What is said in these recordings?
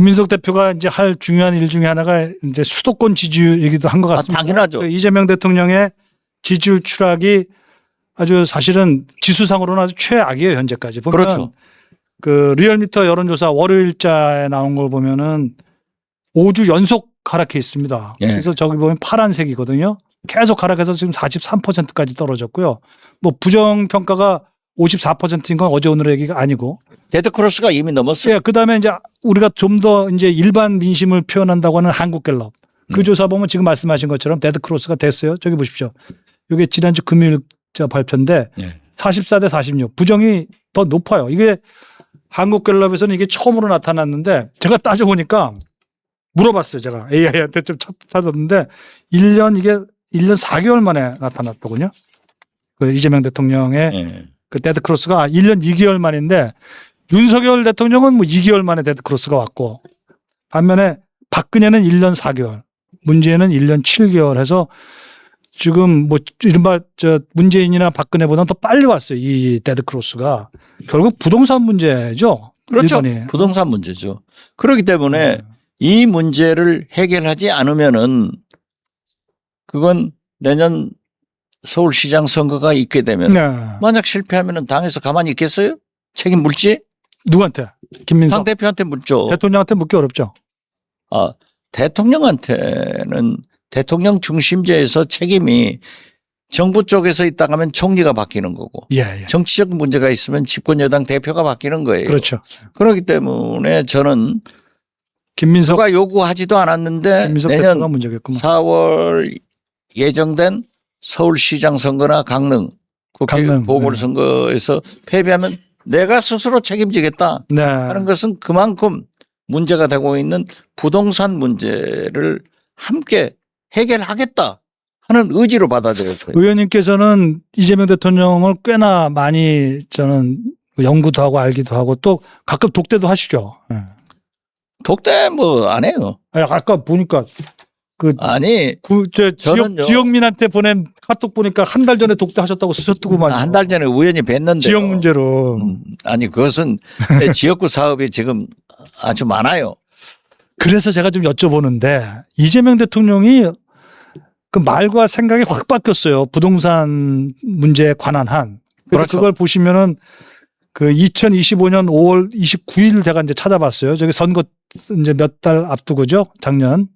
김민석 대표가 이제 할 중요한 일 중에 하나가 이제 수도권 지지율 얘기도 한 것 같습니다. 당연하죠. 이재명 대통령의 지지율 추락이 아주 사실은 지수상으로는 아주 최악이에요, 현재까지. 보면 그렇죠. 그 리얼미터 여론조사 월요일자에 나온 걸 보면은 5주 연속 하락해 있습니다. 예. 그래서 저기 보면 파란색이거든요. 계속 하락해서 지금 43%까지 떨어졌고요. 뭐 부정평가가 54%인 건 어제 오늘의 얘기가 아니고. 데드크로스가 이미 넘었어요. 예, 그 다음에 이제 우리가 좀 더 이제 일반 민심을 표현한다고 하는 한국갤럽. 그 조사 보면 지금 말씀하신 것처럼 데드크로스가 됐어요. 저기 보십시오. 이게 지난주 금요일 발표인데 예. 44대 46. 부정이 더 높아요. 이게 한국갤럽에서는 이게 처음으로 나타났는데 제가 따져보니까 물어봤어요. 제가 AI한테 좀 찾았는데 1년 4개월 만에 나타났더군요. 그 이재명 대통령의 예. 그 데드크로스가 1년 2개월 만인데 윤석열 대통령은 뭐 2개월 만에 데드크로스가 왔고 반면에 박근혜는 1년 4개월, 문재인은 1년 7개월 해서 지금 뭐 이른바 저 문재인이나 박근혜보다는 더 빨리 왔어요. 이 데드크로스가. 결국 부동산 문제죠. 그렇죠. 일본이. 부동산 문제죠. 그렇기 때문에 이 문제를 해결하지 않으면은 그건 내년 서울시장 선거가 있게 되면 네. 만약 실패하면은 당에서 가만히 있겠어요? 책임 물지? 누구한테? 김민석 당 대표한테 묻죠. 대통령한테 묻기 어렵죠. 아, 대통령한테는 대통령 중심제에서 책임이 정부 쪽에서 있다가 하면 총리가 바뀌는 거고 예, 예. 정치적 문제가 있으면 집권 여당 대표가 바뀌는 거예요. 그렇죠. 그렇기 때문에 저는 김민석 누가 요구하지도 않았는데 김민석 내년 대표가 문제겠구만. 4월 예정된 서울시장 선거나 강릉 국회 강릉, 보궐선거에서 패배하면 내가 스스로 책임지겠다 네. 하는 것은 그만큼 문제가 되고 있는 부동산 문제를 함께 해결하겠다 하는 의지로 받아들였어요. 의원님께서는 이재명 대통령을 꽤나 많이 저는 연구도 하고 알기도 하고 또 가끔 독대도 하시죠. 예. 독대 뭐 안 해요. 아니, 아까 보니까 아니 저는요. 지역민한테 보낸 카톡 보니까 한 달 전에 독대하셨다고 쓰셨더구만. 한 달 전에 우연히 뵀는데 지역 문제로. 아니 그것은 내 지역구 사업이 지금 아주 많아요. 그래서 제가 좀 여쭤보는데 이재명 대통령이 그 말과 생각이 확 바뀌었어요. 부동산 문제에 관한 한. 그래서 그렇죠. 그걸 보시면은 그 2025년 5월 29일 제가 이제 찾아봤어요. 저기 선거 이제 몇 달 앞두고죠. 작년.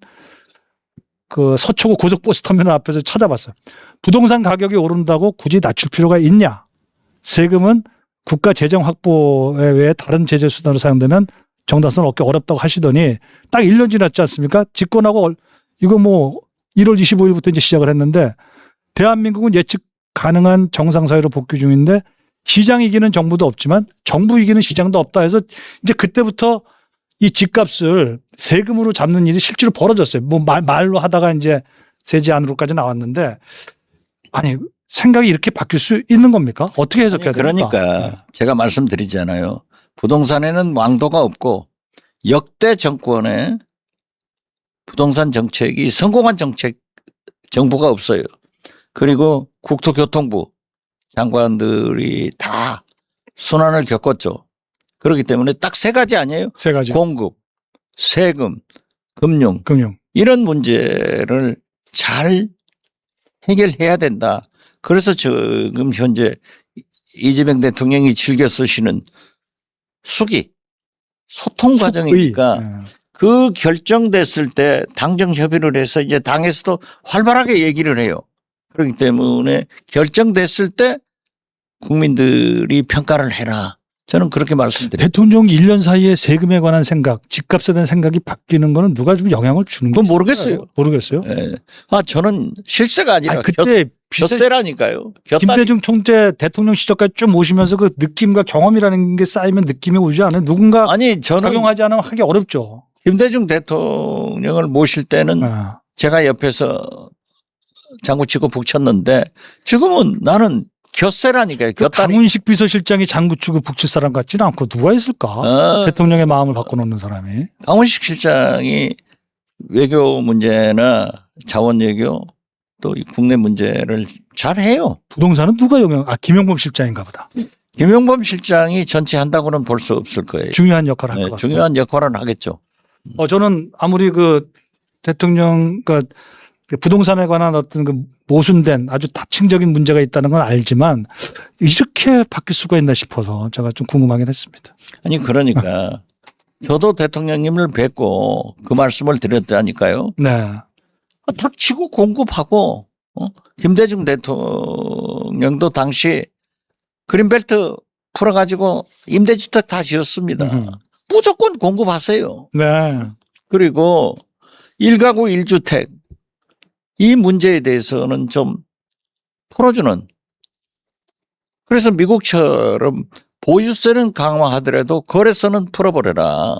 그 서초구 고속버스 터미널 앞에서 찾아봤어요. 부동산 가격이 오른다고 굳이 낮출 필요가 있냐? 세금은 국가 재정 확보에 외에 다른 제재 수단으로 사용되면 정당성을 얻기 어렵다고 하시더니 딱 1년 지났지 않습니까? 집권하고 이거 뭐 1월 25일부터 이제 시작을 했는데 대한민국은 예측 가능한 정상사회로 복귀 중인데 시장 이기는 정부도 없지만 정부 이기는 시장도 없다 해서 이제 그때부터 이 집값을 세금으로 잡는 일이 실제로 벌어졌어요. 뭐 말로 하다가 이제 세제 안으로까지 나왔는데 아니 생각이 이렇게 바뀔 수 있는 겁니까? 어떻게 해석해야 됩니까? 그러니까 제가 말씀드리잖아요. 부동산에는 왕도가 없고 역대 정권의 부동산 정책이 성공한 정부가 없어요. 그리고 국토교통부 장관들이 다 순환을 겪었죠. 그렇기 때문에 딱 세 가지 아니에요? 세 가지. 공급, 세금, 금융 이런 문제를 잘 해결해야 된다. 그래서 지금 현재 이재명 대통령이 즐겨 쓰시는 수기, 소통 과정이니까 그 결정됐을 때 당정 협의를 해서 이제 당에서도 활발하게 얘기를 해요. 그렇기 때문에 결정됐을 때 국민들이 평가를 해라. 저는 그렇게 말씀드립니다. 대통령이 1년 사이에 세금에 관한 생각, 집값에 대한 생각이 바뀌는 거는 누가 좀 영향을 주는 그건 거예요? 모르겠어요. 모르겠어요. 예. 아, 저는 실세가 아니라 아니, 그때 곁세라니까요. 김대중 총재 대통령 시절까지 쭉 모시면서 그 느낌과 경험이라는 게 쌓이면 느낌이 오지 않아요? 누군가 아니, 저는 작용하지 않으면 하기 어렵죠. 김대중 대통령을 모실 때는 아. 제가 옆에서 장구치고 북쳤는데 지금은 나는 곁세라니까요. 그 강훈식 비서실장이 장구치고 북칠 사람 같지는 않고 누가 있을까? 대통령의 마음을 바꿔놓는 사람이. 강훈식 실장이 외교 문제나 자원 외교 또 국내 문제를 잘해요. 부동산은 누가 김용범 실장인가 보다. 김용범 실장이 전체 한다고는 볼 수 없을 거예요. 중요한 역할을 할 것 같아요. 중요한 역할은 하겠죠. 저는 아무리 그 대통령, 그 부동산에 관한 어떤 그 모순된 아주 다층적인 문제가 있다는 건 알지만 이렇게 바뀔 수가 있나 싶어서 제가 좀 궁금하긴 했습니다. 아니 그러니까 저도 대통령님을 뵙고 그 말씀을 드렸다니까요. 네. 닥치고 공급하고 김대중 대통령도 당시 그린벨트 풀어가지고 임대주택 다 지었습니다. 무조건 공급하세요. 네. 그리고 1가구 1주택 이 문제에 대해서는 좀 풀어주는. 그래서 미국처럼 보유세는 강화하더라도 거래세는 풀어버려라.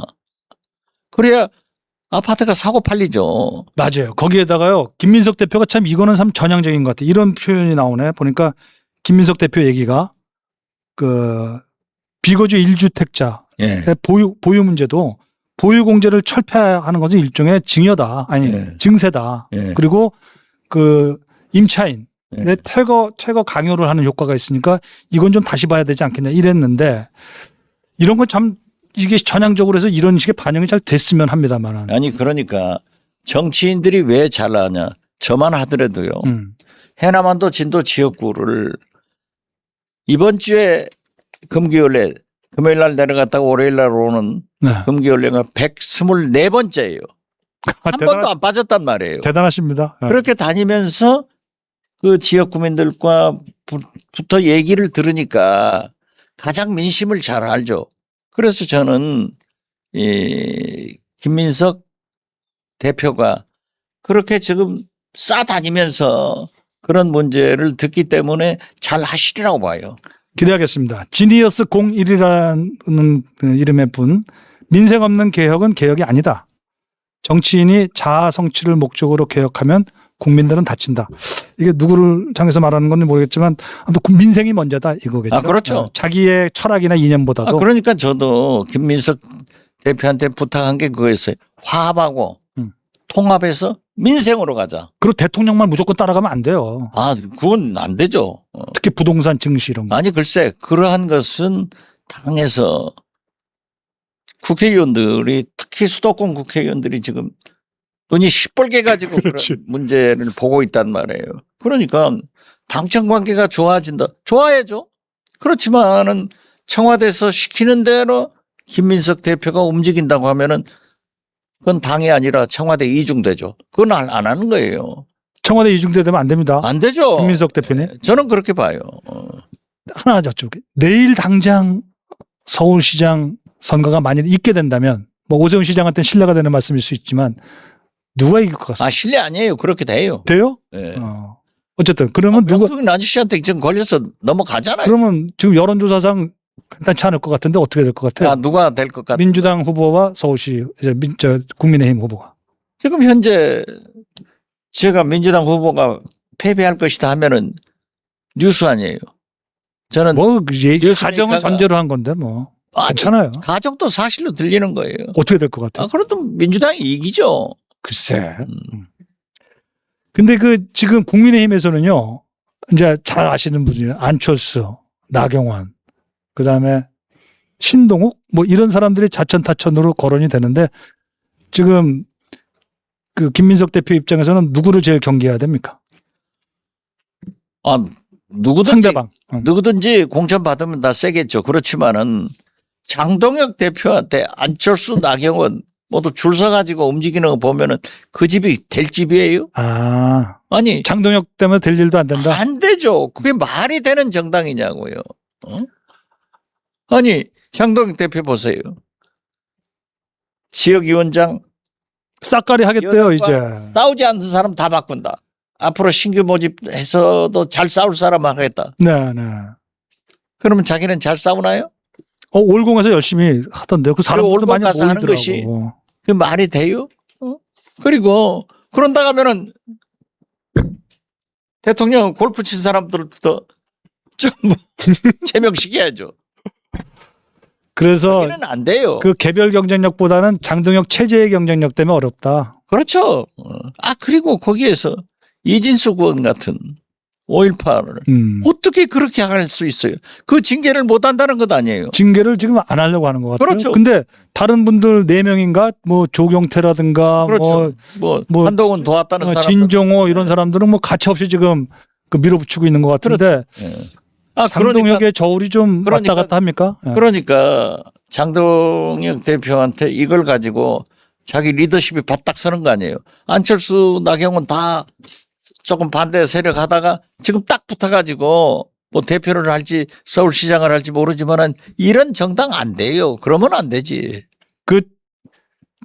그래야 아파트가 사고 팔리죠. 맞아요. 거기에다가요. 김민석 대표가 참 이거는 참 전향적인 것 같아요. 이런 표현이 나오네. 보니까 김민석 대표 얘기가 그 비거주 1주택자 예. 보유 문제도 보유 공제를 철폐하는 것은 일종의 증여다. 아니 예. 증세다. 예. 그리고 그 임차인의 예. 퇴거 강요를 하는 효과가 있으니까 이건 좀 다시 봐야 되지 않겠냐 이랬는데 이런 건 참 이게 전향적으로 해서 이런 식의 반영이 잘 됐으면 합니다만은. 아니 그러니까 정치인들이 왜 잘나냐. 저만 하더라도요. 해남한도 진도 지역구를 이번 주에 금요일 날 내려갔다가 월요일 날 오는 네. 금기연례가 124번째예요. 한 번도 안 빠졌단 말이에요. 대단하십니다. 네. 그렇게 다니면서 그 지역 구민들과 부터 얘기를 들으니까 가장 민심을 잘 알죠. 그래서 저는 이 김민석 대표가 그렇게 지금 싸다니면서 그런 문제를 듣기 때문에 잘 하시리라고 봐요. 기대하겠습니다. 지니어스 01이라는 이름의 분. 민생 없는 개혁은 개혁이 아니다. 정치인이 자아 성취를 목적으로 개혁하면 국민들은 다친다. 이게 누구를 향해서 말하는 건지 모르겠지만 아무튼 민생이 먼저다 이거겠죠. 아, 그렇죠. 자기의 철학이나 이념보다도. 그러니까 저도 김민석 대표한테 부탁한 게 그거였어요. 화합하고 통합해서 민생으로 가자. 그리고 대통령만 무조건 따라가면 안 돼요. 아, 그건 안 되죠. 특히 부동산 증시 이런 거. 아니 글쎄 그러한 것은 당에서 국회의원들이 특히 수도권 국회의원들이 지금 눈이 시뻘게 가지고 그렇지. 그런 문제를 보고 있단 말이에요. 그러니까 당청 관계가 좋아진다. 좋아야죠. 그렇지만은 청와대에서 시키는 대로 김민석 대표가 움직인다고 하면은 그건 당이 아니라 청와대 이중되죠. 그건 안 하는 거예요. 청와대 이중대되면 안 됩니다. 안 되죠. 김민석 대표님. 저는 그렇게 봐요. 하나 여쭤볼게요. 내일 당장 서울시장 선거가 만일 있게 된다면 뭐 오세훈 시장한테는 신뢰가 되는 말씀일 수 있지만 누가 이길 것 같습니다. 아, 실례 아니에요. 그렇게 돼요. 돼요? 네. 어쨌든 그러면 누가 명동인 아저씨한테 지금 걸려서 넘어가잖아요. 그러면 지금 여론조사상 간단치 않을 것 같은데 어떻게 될 것 같아요? 아, 누가 될 것 같아요? 민주당 후보와 서울시 이제 국민의힘 후보가. 지금 현재 제가 민주당 후보가 패배할 것이다 하면은 뉴스 아니에요. 저는 뭐 뉴스메이커가- 가정을 전제로 한 건데 뭐 아니, 괜찮아요. 가족도 사실로 들리는 거예요. 어떻게 될 것 같아요? 아, 그래도 민주당이 이기죠. 글쎄. 근데 그 지금 국민의힘에서는요, 이제 잘 아시는 분이 안철수, 나경원, 그 다음에 신동욱 뭐 이런 사람들이 자천타천으로 거론이 되는데 지금 그 김민석 대표 입장에서는 누구를 제일 경계해야 됩니까? 아, 누구든지 상대방. 누구든지 공천 받으면 다 세겠죠. 그렇지만은 장동혁 대표한테 안철수, 나경원 모두 줄 서가지고 움직이는 거 보면은 그 집이 될 집이에요? 아, 아니, 장동혁 때문에 될 일도 안 된다. 안 되죠. 그게 말이 되는 정당이냐고요. 아니, 장동혁 대표 보세요. 지역위원장 싹가리 하겠대요, 이제. 싸우지 않는 사람 다 바꾼다. 앞으로 신규 모집해서도 잘 싸울 사람 하겠다. 네, 네. 그러면 자기는 잘 싸우나요? 올공에서 열심히 하던데요. 그 사람들도 올공 많이 가서 하는 모이더라고. 것이 그 말이 돼요? 그리고 그런다 하면은 대통령 골프 친 사람들부터 전부 제명시켜야죠. 그래서 여기는 안 돼요. 그 개별 경쟁력보다는 장동혁 체제의 경쟁력 때문에 어렵다. 그렇죠. 아, 그리고 거기에서 이진수 의원 같은 5.18을. 어떻게 그렇게 할 수 있어요? 그 징계를 못 한다는 것 아니에요. 징계를 지금 안 하려고 하는 것 같아요. 그렇죠. 근데 다른 분들 4명인가 뭐 조경태라든가 그렇죠. 뭐 한동훈 도왔다는 사람. 진종호 이런 사람들은 뭐 가차 없이 지금 그 밀어붙이고 있는 것 같은데 예. 장동혁의 저울이 좀 그러니까- 왔다 갔다 합니까? 예. 그러니까 장동혁 대표한테 이걸 가지고 자기 리더십이 바닥 서는 거 아니에요. 안철수, 나경원 다 조금 반대 세력 하다가 지금 딱 붙어가지고 뭐 대표를 할지 서울시장을 할지 모르지만은 이런 정당 안 돼요. 그러면 안 되지. 그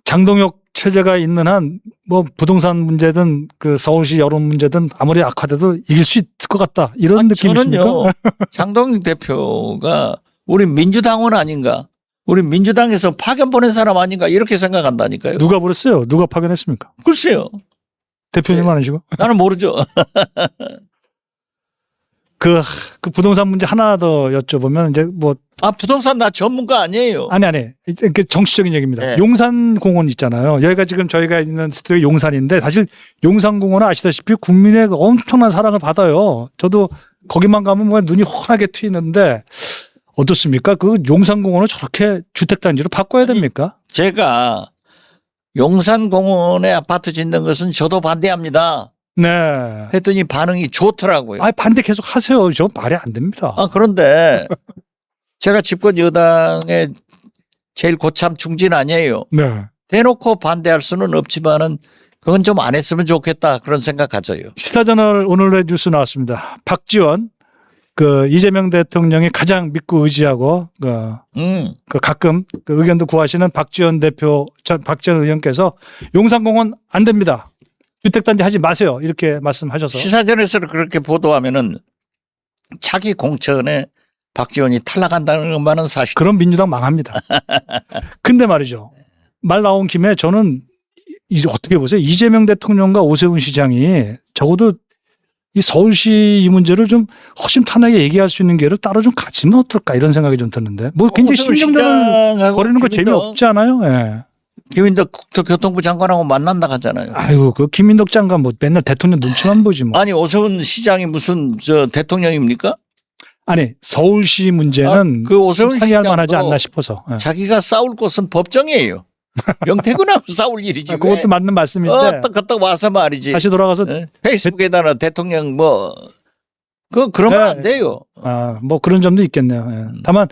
장동혁 체제가 있는 한 뭐 부동산 문제든 그 서울시 여론 문제든 아무리 악화돼도 이길 수 있을 것 같다 이런 느낌이십니까? 저는요. 장동혁 대표가 우리 민주당원 아닌가? 우리 민주당에서 파견 보낸 사람 아닌가? 이렇게 생각한다니까요. 누가 그랬어요? 누가 파견했습니까? 글쎄요. 대표님 아니시고? 나는 모르죠. 그 부동산 문제 하나 더 여쭤보면 이제 뭐 부동산 나 전문가 아니에요. 아니 그 정치적인 얘기입니다. 네. 용산공원 있잖아요. 여기가 지금 저희가 있는 스튜디오 용산인데 사실 용산공원은 아시다시피 국민의 엄청난 사랑을 받아요. 저도 거기만 가면 뭐 눈이 환하게 트이는데 어떻습니까? 그 용산공원을 저렇게 주택단지로 바꿔야 됩니까? 제가 용산공원에 아파트 짓는 것은 저도 반대합니다. 네. 했더니 반응이 좋더라고요. 반대 계속 하세요. 저 말이 안 됩니다. 그런데 제가 집권 여당의 제일 고참 중진 아니에요. 네. 대놓고 반대할 수는 없지만은 그건 좀 안 했으면 좋겠다 그런 생각 가져요. 시사저널 오늘의 뉴스 나왔습니다. 박지원 그 이재명 대통령이 가장 믿고 의지하고 그 가끔 그 의견도 구하시는 박지원 의원께서 용산공원 안 됩니다. 주택단지 하지 마세요. 이렇게 말씀하셔서 시사전에서 그렇게 보도하면은 차기 공천에 박지원이 탈락한다는 것만은 사실. 그럼 민주당 망합니다. 근데 말이죠. 말 나온 김에 저는 이제 어떻게 보세요? 이재명 대통령과 오세훈 시장이 적어도 이 서울시 이 문제를 좀 허심탄회하게 얘기할 수 있는 기회를 따로 좀 가지면 어떨까 이런 생각이 좀 드는데 뭐 굉장히 신경전을 벌이는 거 재미없지 않아요? 예. 김인덕 국토교통부 장관하고 만난다 하잖아요. 아이고 그 김인덕 장관 뭐 맨날 대통령 눈치만 보지 뭐. 아니 오세훈 시장이 무슨 대통령입니까? 아니 서울시 문제는 그 오세훈 상의할 만하지 시장도 않나 싶어서. 예. 자기가 싸울 곳은 법정이에요. 명태균하고 싸울 일이지. 그것도 맞는 말씀인데 딱 와서 말이지. 다시 돌아가서 페이스북에다가 대통령 그러면 네. 안 돼요. 뭐 그런 점도 있겠네요. 예. 다만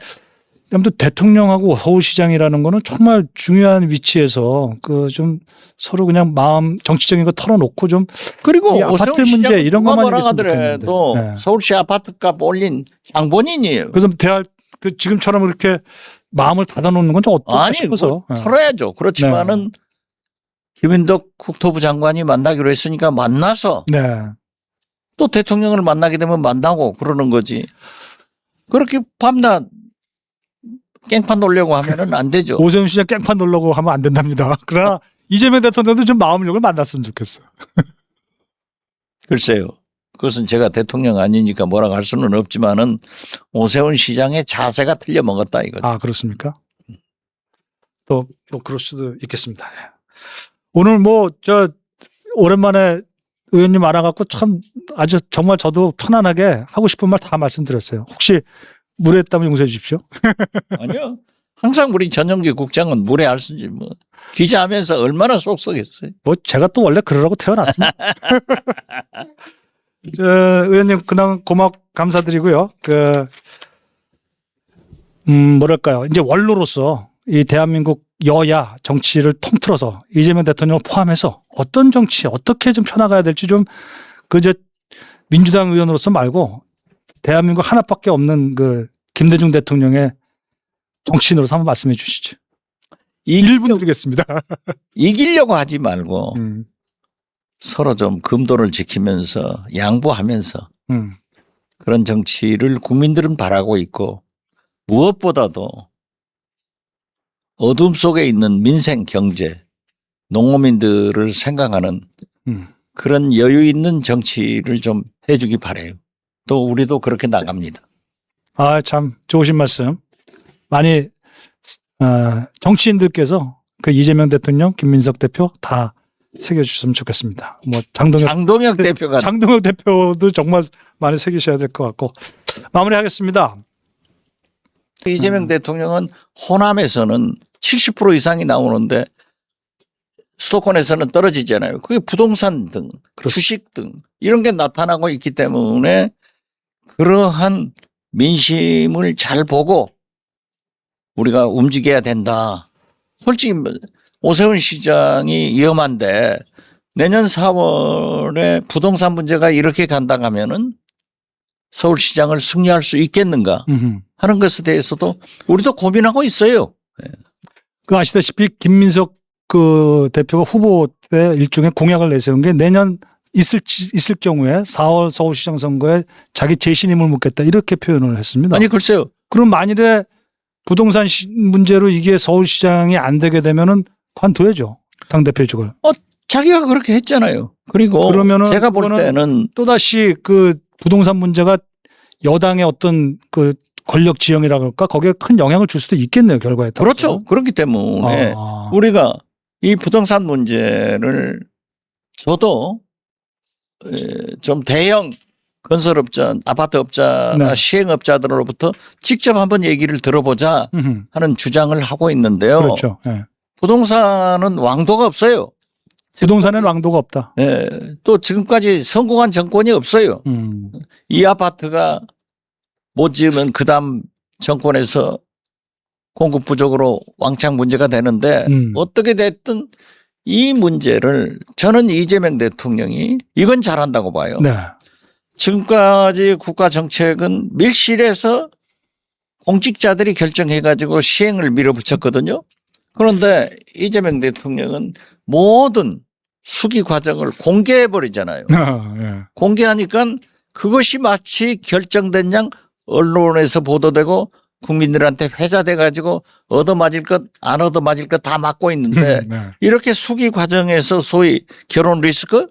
아무튼 대통령하고 서울시장이라는 거는 정말 중요한 위치에서 그 좀 서로 그냥 마음 정치적인 거 털어놓고 좀 그리고 이 아파트 오세훈 문제 시장 이런 누가 것만 뭐라 얘기했으면 하더라도 좋겠는데. 네. 서울시 아파트값 올린 장본인이에요. 그래서 그 지금처럼 이렇게 마음을 닫아놓는 건 좀 어떨까 아니 싶어서. 뭐 털어야죠. 그렇지만은 김인덕 국토부 장관이 만나기로 했으니까 만나서 네. 또 대통령을 만나게 되면 만나고 그러는 거지. 그렇게 밤낮 깽판 놀려고 하면은 안 되죠. 오세훈 시장 깽판 놀려고 하면 안 된답니다. 그러나 이재명 대통령도 좀 마음력을 만났으면 좋겠어요. 글쎄요. 그것은 제가 대통령 아니니까 뭐라고 할 수는 없지만은 오세훈 시장의 자세가 틀려 먹었다 이거죠. 그렇습니까? 또 그럴 수도 있겠습니다. 오늘 오랜만에 의원님 알아갖고 참 아주 정말 저도 편안하게 하고 싶은 말 다 말씀드렸어요. 혹시 무례했다면 용서해 주십시오. 아니요. 항상 우리 전용기 국장은 무례할 수지 뭐. 기자하면서 얼마나 속썩했어요. 제가 또 원래 그러라고 태어났습니다. 의원님 그냥 감사드리고요. 뭐랄까요. 이제 원로로서 이 대한민국 여야 정치를 통틀어서 이재명 대통령을 포함해서 어떤 정치 어떻게 좀 펴나가야 될지 좀 민주당 의원으로서 말고 대한민국 하나밖에 없는 김대중 대통령의 정치인으로서 한번 말씀해 주시죠. 1분 드리겠습니다. 이기려고 하지 말고 서로 좀 금도를 지키면서 양보하면서 그런 정치를 국민들은 바라고 있고 무엇보다도 어둠 속에 있는 민생 경제 농어민들을 생각하는 그런 여유 있는 정치를 좀 해주기 바라요. 또 우리도 그렇게 나갑니다. 참 좋으신 말씀. 많이 정치인들께서 그 이재명 대통령, 김민석 대표 다 새겨주셨으면 좋겠습니다. 뭐 장동혁 대표가 장동혁 대표도 정말 많이 새기셔야 될 것 같고 마무리하겠습니다. 이재명 대통령은 호남에서는 70% 이상이 나오는데 수도권에서는 떨어지잖아요. 그게 부동산 등 주식 등 이런 게 나타나고 있기 때문에 그러한 민심을 잘 보고 우리가 움직여야 된다. 솔직히 오세훈 시장이 위험한데 내년 4월에 부동산 문제가 이렇게 간다 하면은 서울시장을 승리할 수 있겠는가 하는 것에 대해서도 우리도 고민하고 있어요. 그 아시다시피 김민석 그 대표가 후보 때 일종의 공약을 내세운 게 내년 있을 경우에 4월 서울시장 선거에 자기 재신임을 묻겠다 이렇게 표현을 했습니다. 아니 글쎄요. 그럼 만일에 부동산 문제로 이게 서울시장이 안 되게 되면은 관둬야죠. 당대표 쪽을. 자기가 그렇게 했잖아요. 그리고 그러면은 제가 볼 때는 또다시 그 부동산 문제가 여당의 어떤 그 권력 지형이라고 할까 거기에 큰 영향을 줄 수도 있겠네요. 결과에 따라서. 그렇죠. 그렇기 때문에 우리가 이 부동산 문제를 저도 좀 대형 건설업자, 아파트업자나 네. 시행업자들로부터 직접 한번 얘기를 들어보자 하는 주장을 하고 있는데요. 그렇죠. 네. 부동산은 왕도가 없어요. 부동산에는 왕도가 없다. 또 지금까지 성공한 정권이 없어요. 이 아파트가 못 지으면 그다음 정권에서 공급 부족으로 왕창 문제가 되는데 어떻게 됐든 이 문제를 저는 이재명 대통령이 이건 잘한다고 봐요. 네. 지금까지 국가 정책은 밀실에서 공직자들이 결정해가지고 시행을 밀어붙였거든요. 그런데 이재명 대통령은 모든 수기 과정을 공개해버리잖아요. 네. 공개하니까 그것이 마치 결정된 양 언론에서 보도되고 국민들한테 회자돼 가지고 얻어맞을 것 안 얻어맞을 것 다 맡고 있는데 네. 이렇게 수기 과정에서 소위 결혼 리스크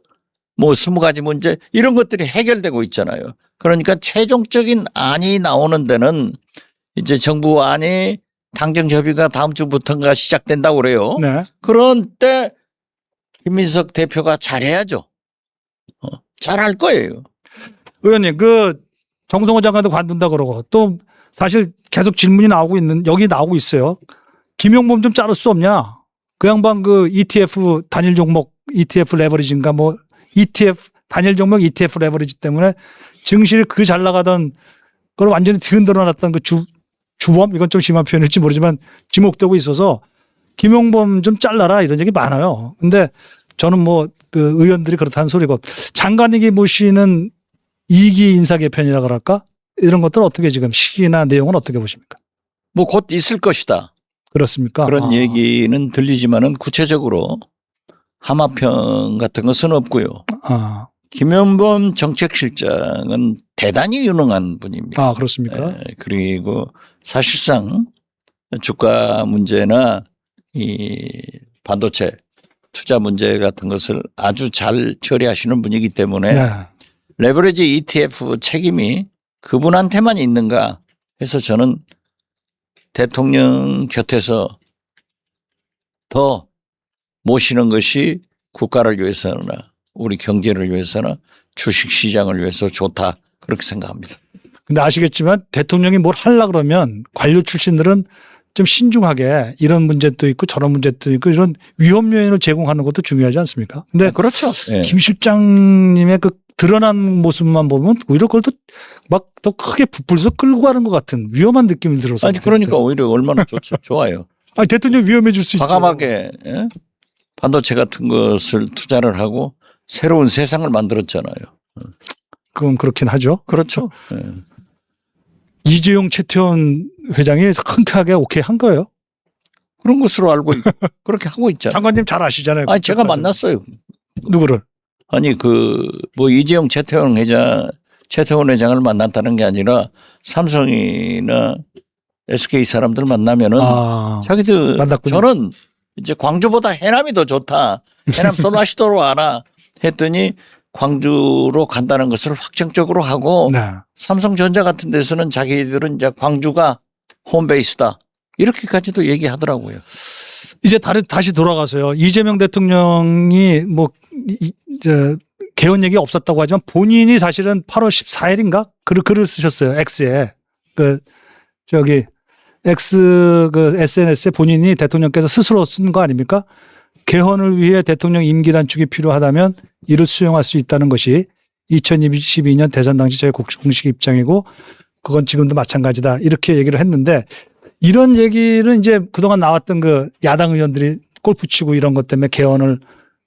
뭐 20가지 문제 이런 것들이 해결되고 있잖아요. 그러니까 최종적인 안이 나오는 데는 이제 정부 안이 당정 협의가 다음 주부터인가 시작된다고 그래요. 네. 그런 때 김민석 대표가 잘해야죠. 잘할 거예요. 의원님, 그 정성호 장관도 관둔다 그러고 또 사실 계속 질문이 여기 나오고 있어요. 김용범 좀 자를 수 없냐? 그 양반 그 ETF 단일 종목 ETF 레버리지인가 뭐 ETF 단일 종목 ETF 레버리지 때문에 증시를 그 잘 나가던 그걸 완전히 뒤흔들어 놨던 그 주범 이건 좀 심한 표현일지 모르지만 지목되고 있어서 김용범 좀 잘라라 이런 얘기 많아요. 근데 저는 뭐 그 의원들이 그렇다는 소리고 장관에게 모시는 2기 인사 개편이라 그럴까? 이런 것들 어떻게 지금 시기나 내용은 어떻게 보십니까? 뭐 곧 있을 것이다. 그렇습니까? 그런 얘기는 들리지만은 구체적으로 하마평 같은 것은 없고요. 김용범 정책실장은 대단히 유능한 분입니다. 그렇습니까? 그리고 사실상 주가 문제나 이 반도체 투자 문제 같은 것을 아주 잘 처리하시는 분이기 때문에 네. 레버리지 ETF 책임이 그분한테만 있는가 해서 저는 대통령 곁에서 더 모시는 것이 국가를 위해서나 우리 경제를 위해서나 주식시장을 위해서 좋다 그렇게 생각합니다. 근데 아시겠지만 대통령이 뭘 하려고 그러면 관료 출신들은 좀 신중하게 이런 문제도 있고 저런 문제도 있고 이런 위험 요인을 제공하는 것도 중요하지 않습니까? 근데 그렇죠. 김 실장님의 그 드러난 모습만 보면 오히려 그걸 또 막 더 크게 부풀려서 끌고 가는 것 같은 위험한 느낌이 들어서. 아니 그러니까 오히려 얼마나 좋죠. 좋아요. 아니 대통령 위험해질 수 있죠. 과감하게 반도체 같은 것을 투자를 하고 새로운 세상을 만들었잖아요. 그건 그렇긴 하죠. 그렇죠. 이재용 최태원 회장이 흔쾌하게 오케이 한 거예요. 그런 것으로 알고 있고 그렇게 하고 있잖아요. 장관님 잘 아시잖아요. 아니 제가 만났어요. 누구를? 아니 뭐 이재용 최태원 회장을 만났다는 게 아니라 삼성이나 SK 사람들 만나면은 자기들 만났군요. 저는 이제 광주보다 해남이 더 좋다. 해남 소나시도로 와라 했더니 광주로 간다는 것을 확정적으로 하고 네. 삼성전자 같은 데서는 자기들은 이제 광주가 홈베이스다. 이렇게까지도 얘기하더라고요. 이제 다시 돌아가서요. 이재명 대통령이 뭐 개헌 얘기 없었다고 하지만 본인이 사실은 8월 14일인가 글을 쓰셨어요. X에 X SNS에 본인이 대통령께서 스스로 쓴 거 아닙니까? 개헌을 위해 대통령 임기 단축이 필요하다면 이를 수용할 수 있다는 것이 2022년 대선 당시 저의 공식 입장이고 그건 지금도 마찬가지다. 이렇게 얘기를 했는데 이런 얘기를 이제 그동안 나왔던 그 야당 의원들이 골프 치고 이런 것 때문에 개헌을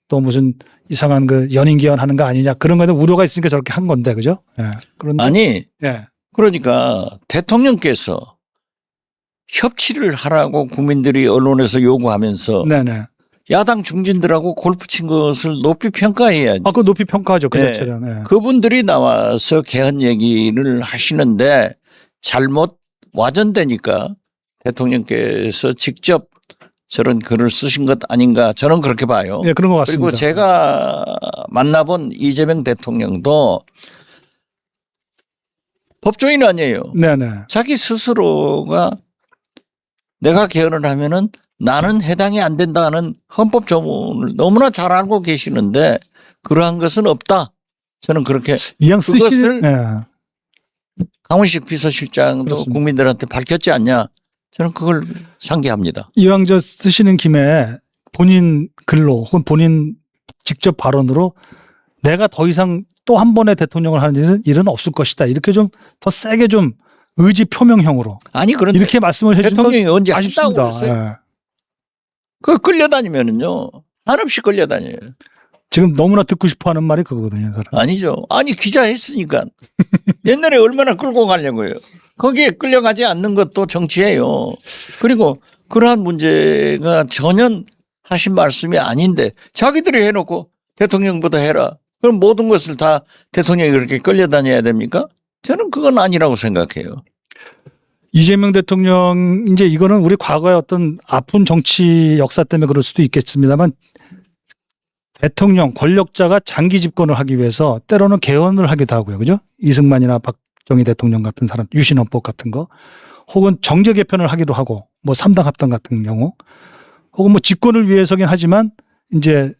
또 무슨 이상한 그 연임 개헌하는 거 아니냐 그런 거에 우려가 있으니까 저렇게 한 건데 그죠? 예. 그런데 아니 예. 그러니까 대통령께서 협치를 하라고 국민들이 언론에서 요구하면서 네네. 야당 중진들하고 골프 친 것을 높이 평가해야지. 아, 그 높이 평가하죠. 그 네. 자체는. 예. 그분들이 나와서 개헌 얘기를 하시는데 잘못 와전되니까 대통령께서 직접 저런 글을 쓰신 것 아닌가 저는 그렇게 봐요. 예, 그런 것 같습니다. 그리고 제가 만나본 이재명 대통령도 법조인 아니에요. 네네. 자기 스스로가 내가 개헌을 하면은 나는 해당이 안 된다는 헌법 조문을 너무나 잘 알고 계시는데 그러한 것은 없다. 저는 그렇게 이왕 그것을 쓰실 예. 강훈식 비서실장도 그렇습니다. 국민들한테 밝혔지 않냐. 저는 그걸 상기합니다. 이왕 저 쓰시는 김에 본인 글로 혹은 본인 직접 발언으로 내가 더 이상 또 한 번의 대통령을 하는 일은 없을 것이다. 이렇게 좀 더 세게 좀 의지 표명형으로 아니 그런데 이렇게 말씀을 해주신 대통령이 건 언제 한다고 아쉽습니다. 그랬어요? 예. 그 끌려다니면은요. 한없이 끌려다녀요. 지금 너무나 듣고 싶어하는 말이 그거거든요. 사람. 아니죠. 아니 기자 했으니까. 옛날에 얼마나 끌고 가려고요. 거기에 끌려가지 않는 것도 정치예요. 그리고 그러한 문제가 전혀 하신 말씀이 아닌데 자기들이 해놓고 대통령보다 해라. 그럼 모든 것을 다 대통령이 그렇게 끌려다녀야 됩니까? 저는 그건 아니라고 생각해요. 이재명 대통령 이제 이거는 우리 과거의 어떤 아픈 정치 역사 때문에 그럴 수도 있겠습니다만 대통령 권력자가 장기 집권을 하기 위해서 때로는 개헌을 하기도 하고요. 그죠? 이승만이나 박정희 대통령 같은 사람 유신헌법 같은 거 혹은 정계 개편을 하기도 하고 뭐 3당 합당 같은 경우 혹은 뭐 집권을 위해서긴 하지만 이제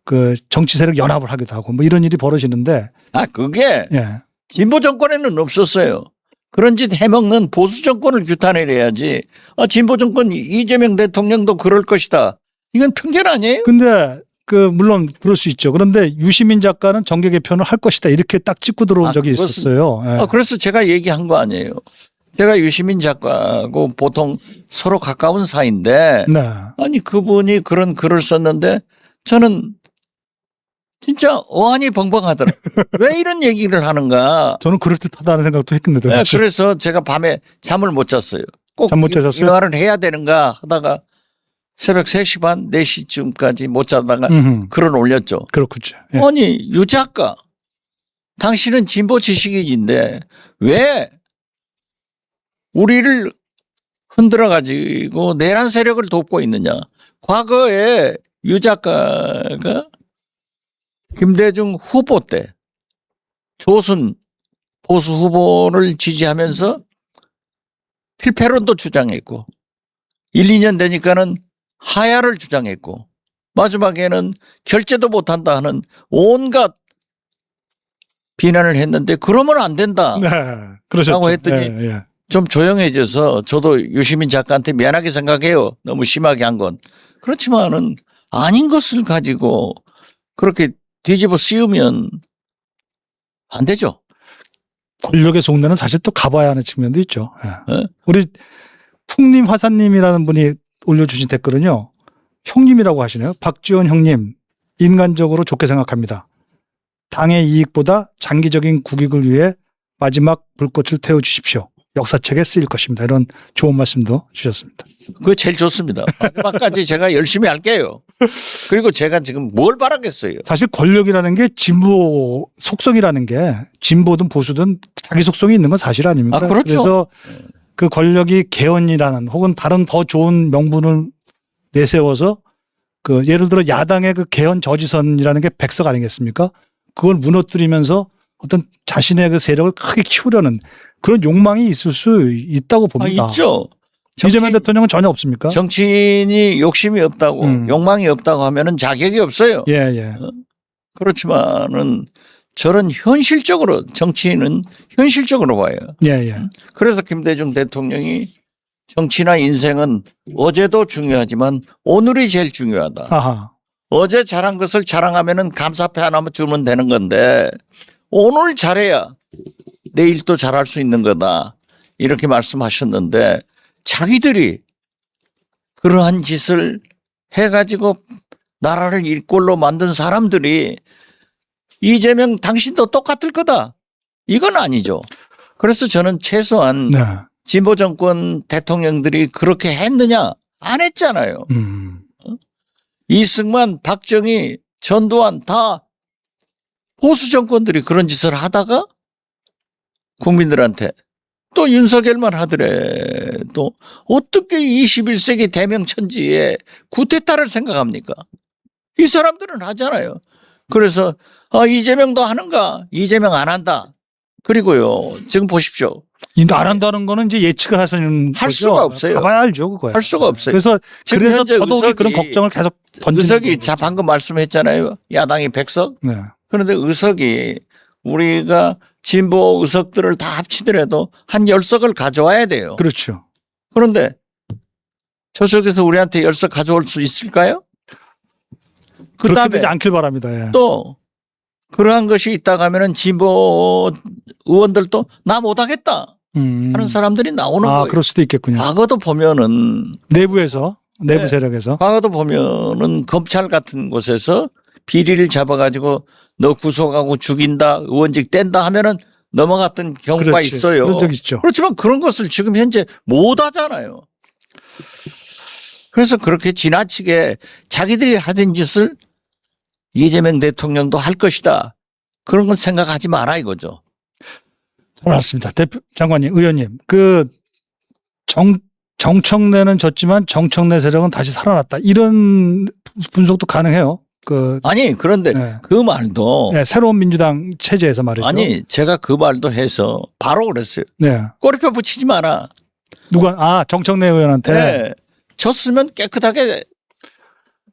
그 정치 세력 연합을 하기도 하고 뭐 이런 일이 벌어지는데 그게 예. 진보 정권에는 없었어요. 그런 짓 해먹는 보수 정권을 규탄해내야지. 진보 정권 이재명 대통령도 그럴 것이다. 이건 편견 아니에요? 근데 물론 그럴 수 있죠. 그런데 유시민 작가는 정계 개편을 할 것이다. 이렇게 딱 찍고 들어온 적이 그것은- 있었어요. 예. 그래서 제가 얘기한 거 아니에요. 제가 유시민 작가하고 보통 서로 가까운 사이인데 네. 아니 그분이 그런 글을 썼는데 저는 진짜 어안이 벙벙하더라고요. 왜 이런 얘기를 하는가. 저는 그럴듯하다는 생각도 했는데. 네, 그래서 제가 밤에 잠을 못 잤어요. 꼭 잠 못 자셨어요? 이 말을 해야 되는가 하다가 새벽 3시 반, 4시쯤까지 못 자다가 글을 올렸죠. 그렇군요. 예. 아니 유 작가 당신은 진보 지식인인데 왜 우리를 흔들어 가지고 내란 세력을 돕고 있느냐. 과거에 유 작가가 김대중 후보 때 조순 보수 후보를 지지하면서 필패론도 주장했고 1, 2년 되니까는 하야를 주장했고 마지막에는 결재도 못한다 하는 온갖 비난을 했는데 그러면 안 된다. 네. 그러셨죠. 라고 했더니 예, 예. 좀 조용해져서 저도 유시민 작가한테 미안하게 생각해요. 너무 심하게 한 건. 그렇지만은 아닌 것을 가지고 그렇게 뒤집어 씌우면 안 되죠. 권력의 속내는 사실 또 가봐야 하는 측면도 있죠. 예. 예? 우리 풍림 화사님이라는 분이 올려주신 댓글은요. 형님이라고 하시네요. 박지원 형님 인간적으로 좋게 생각합니다. 당의 이익보다 장기적인 국익을 위해 마지막 불꽃을 태워주십시오. 역사책에 쓰일 것입니다. 이런 좋은 말씀도 주셨습니다. 그거 제일 좋습니다. 마지막까지 제가 열심히 할게요. 그리고 제가 지금 뭘 바라겠어요. 사실 권력이라는 게 진보 속성이라는 게 진보든 보수든 자기 속성이 있는 건 사실 아닙니까? 그렇죠. 그래서 그 권력이 개헌이라는 혹은 다른 더 좋은 명분을 내세워서 그 예를 들어 야당의 그 개헌 저지선이라는 게 백석 아니겠습니까? 그걸 무너뜨리면서 어떤 자신의 그 세력을 크게 키우려는 그런 욕망이 있을 수 있다고 봅니다. 있죠. 이재명 대통령은 전혀 없습니까? 정치인이 욕심이 없다고 욕망이 없다고 하면은 자격이 없어요. 예, 예. 그렇지만은 저는 현실적으로 정치인은 현실적으로 봐요. 예, 예. 그래서 김대중 대통령이 정치나 인생은 어제도 중요하지만 오늘이 제일 중요하다. 아하. 어제 잘한 것을 자랑하면은 감사패 하나만 주면 되는 건데 오늘 잘해야 내일 또 잘할 수 있는 거다. 이렇게 말씀하셨는데 자기들이 그러한 짓을 해가지고 나라를 일꼴로 만든 사람들이 이재명 당신도 똑같을 거다. 이건 아니죠. 그래서 저는 최소한 네. 진보 정권 대통령들이 그렇게 했느냐? 안 했잖아요. 이승만, 박정희, 전두환 다 보수 정권들이 그런 짓을 하다가 국민들한테 또 윤석열만 하더라도 어떻게 21세기 대명천지에 구테타를 생각합니까? 이 사람들은 하잖아요. 그래서 이재명도 하는가? 이재명 안 한다. 그리고요. 지금 보십시오. 안 한다는 거는 이제 예측을 하시는 할 거죠. 수가 없어요. 가봐야 알죠, 그거야. 할 수가 없어요. 그래서 지금 현재 더더욱이 그런 걱정을 계속 던지는 의석이 거죠. 방금 말씀했잖아요. 야당이 100석. 네. 그런데 의석이 우리가 진보 의석들을 다 합치더라도 한 10석을 가져와야 돼요. 그렇죠. 그런데 저쪽에서 우리한테 10석 가져올 수 있을까요? 그렇게 그다음에 되지 않길 바랍니다. 예. 또 그러한 것이 있다가 하면은 진보 의원들도 나 못하겠다 하는 사람들이 나오는 거예요. 그럴 수도 있겠군요. 과거도 보면은 내부에서, 내부 네. 세력에서. 과거도 보면은 검찰 같은 곳에서 비리를 잡아가지고 너 구속하고 죽인다, 의원직 뗀다 하면은 넘어갔던 경우가 그렇지. 있어요. 그런 적 있죠. 그렇지만 그런 것을 지금 현재 못 하잖아요. 그래서 그렇게 지나치게 자기들이 하던 짓을 이재명 대통령도 할 것이다. 그런 건 생각하지 마라 이거죠. 맞습니다. 대표 장관님, 의원님, 정청래는 졌지만 정청래 세력은 다시 살아났다. 이런 분석도 가능해요. 아니 그런데 네. 그 말도 네, 새로운 민주당 체제에서 말이죠. 아니 제가 그 말도 해서 바로 그랬어요. 네. 꼬리표 붙이지 마라. 누가 정청래 의원한테 네. 졌으면 깨끗하게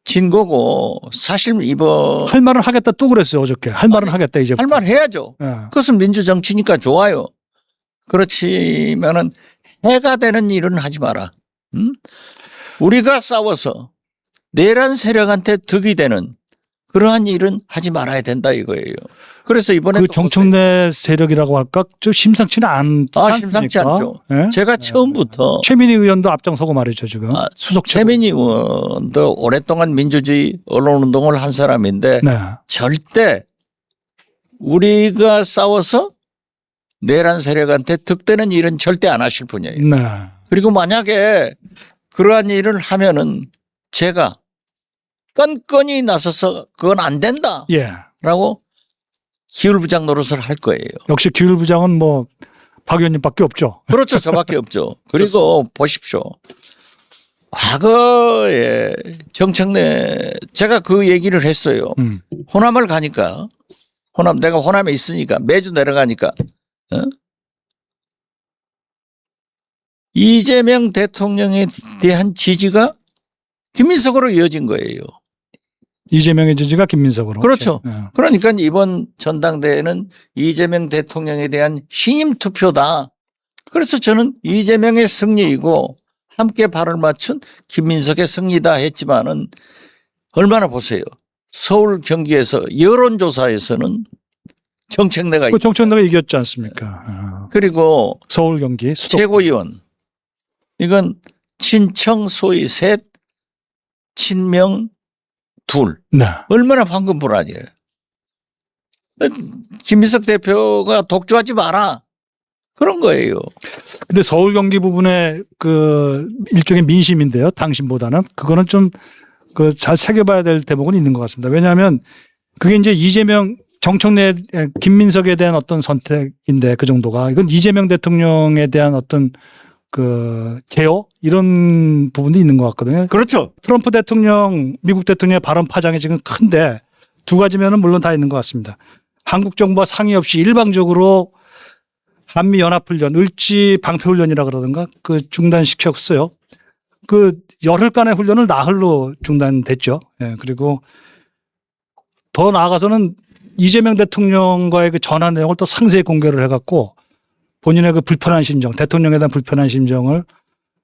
진 거고 사실 이번 할 말은 하겠다 또 그랬어요. 어저께 할 말은 하겠다 이제. 할 말 해야죠. 네. 그것은 민주정치니까 좋아요. 그렇지만은 해가 되는 일은 하지 마라. 우리가 싸워서 내란 세력한테 득이 되는 그러한 일은 하지 말아야 된다 이거예요. 그래서 이번에 정청래 세력이라고 할까 좀 심상치는 않습니까? 심상치 않죠. 네? 제가 처음부터 최민희 의원도 앞장서고 말이죠 지금. 수석 최고. 최민희 의원도 오랫동안 민주주의 언론운동을 한 사람인데 네. 절대 우리가 싸워서 내란 세력한테 득되는 일은 절대 안 하실 분이에요. 네. 그리고 만약에 그러한 일을 하면은 제가 끈끈이 나서서 그건 안 된다라고 예. 기울부장 노릇을 할 거예요. 역시 기울부장은 박 의원님밖에 없죠. 그렇죠. 저밖에 없죠. 그리고 보십시오. 과거에 정청래 제가 그 얘기를 했어요. 호남을 가니까 내가 호남에 있으니까 매주 내려가니까 이재명 대통령에 대한 지지가 김민석으로 이어진 거예요. 이재명의 지지가 김민석으로. 그렇죠. 네. 그러니까 이번 전당대회는 이재명 대통령에 대한 신임 투표다. 그래서 저는 이재명의 승리이고 함께 발을 맞춘 김민석의 승리다 했지만은 얼마나 보세요. 서울 경기에서 여론조사에서는 정청래가 정청래가 이겼지 않습니까? 그리고 서울 경기 수도권. 최고위원 이건 친청 소위 셋 친명 둘 네. 얼마나 황금불안이에요. 김민석 대표가 독주하지 마라 그런 거예요. 근데 서울 경기 부분에 일종의 민심인데요. 당신보다는 그거는 좀 잘 새겨봐야 될 대목은 있는 것 같습니다. 왜냐하면 그게 이제 이재명 정청래 김민석에 대한 어떤 선택인데 그 정도가 이건 이재명 대통령에 대한 어떤 제어 이런 부분도 있는 것 같거든요. 그렇죠. 트럼프 대통령, 미국 대통령의 발언 파장이 지금 큰데 두 가지면은 물론 다 있는 것 같습니다. 한국 정부와 상의 없이 일방적으로 한미 연합훈련, 을지 방패훈련이라 그러던가 그 중단시켰어요. 그 열흘간의 훈련을 나흘로 중단됐죠. 예, 그리고 더 나아가서는 이재명 대통령과의 그 전화 내용을 또 상세히 공개를 해갖고 본인의 그 불편한 심정, 대통령에 대한 불편한 심정을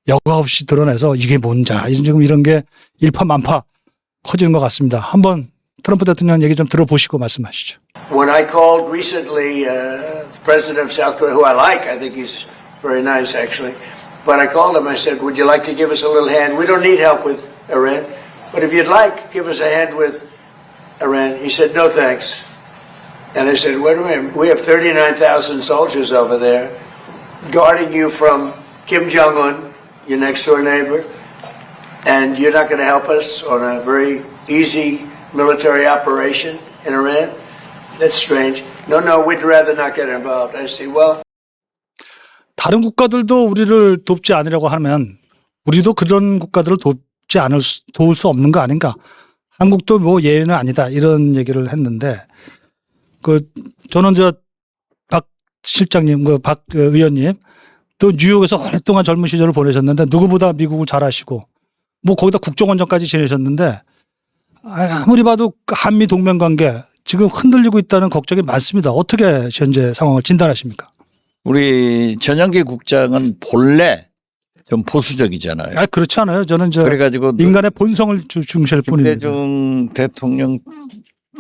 여과 없이 드러내서 이게 뭔지 지금 이런 게 일파만파 커지는 것 같습니다. 한번 트럼프 대통령 얘기 좀 들어보시고 말씀하시죠. When I called recently the president of South Korea, who I like, I think he's very nice actually, but I called him, I said, would you like to give us a little hand? We don't need help with Iran, but if you'd like, give us a hand with Iran. He said, no thanks. And I said, wait a minute, we have 39,000 soldiers over there guarding you from Kim Jong-un, your next door neighbor, and you're not going to help us on a very easy military operation in Iran? That's strange. No, we'd rather not get involved. I say, well. 다른 국가들도 우리를 돕지 않으려고 하면 우리도 그런 국가들을 도울 수 없는 거 아닌가. 한국도 뭐 예외는 아니다. 이런 얘기를 했는데 저는 박 실장님, 박 의원님 또 뉴욕에서 오랫동안 젊은 시절을 보내셨는데 누구보다 미국을 잘 아시고 뭐 거기다 국정원장까지 지내셨는데 아무리 봐도 한미 동맹 관계 지금 흔들리고 있다는 걱정이 많습니다. 어떻게 현재 상황을 진단하십니까? 우리 전영기 국장은 본래 좀 보수적이잖아요. 그렇지 않아요. 저는 그래가지고 인간의 본성을 중시할 뿐입니다. 김대중 대통령